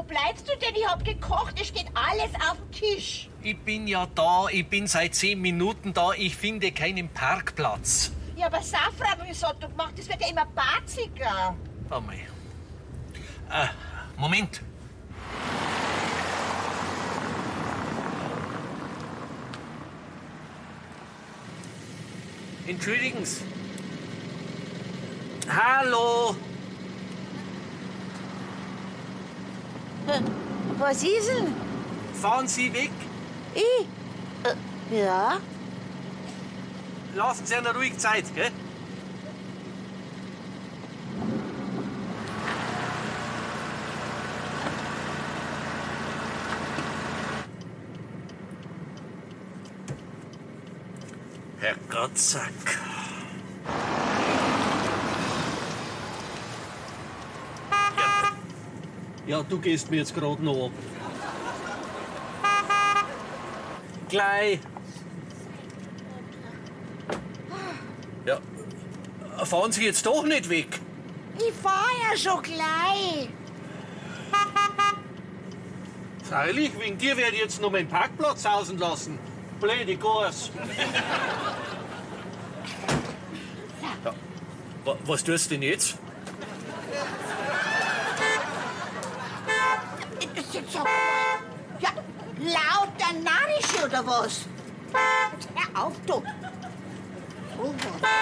Wo bleibst du denn? Ich hab gekocht, es steht alles auf dem Tisch. Ich bin ja da, ich bin seit 10 Minuten da, ich finde keinen Parkplatz. Ja, aber Safran, wieso hat du gemacht? Das wird ja immer batziger. Warte mal. Moment. Entschuldigen Sie. Hallo. Was ist denn? Fahren Sie weg. Ich? Ja? Lassen Sie einer ruhig Zeit, gell? Herr Gottsack. Ja, du gehst mir jetzt gerade noch ab. Gleich. Ja, fahren Sie jetzt doch nicht weg. Ich fahr ja schon gleich. Freilich, wegen dir werde ich jetzt noch meinen Parkplatz sausen lassen. Blöde Gors. Ja, was tust du denn jetzt? Ja, lauter Narrisch oder was? Hör auf, du. Oh, was?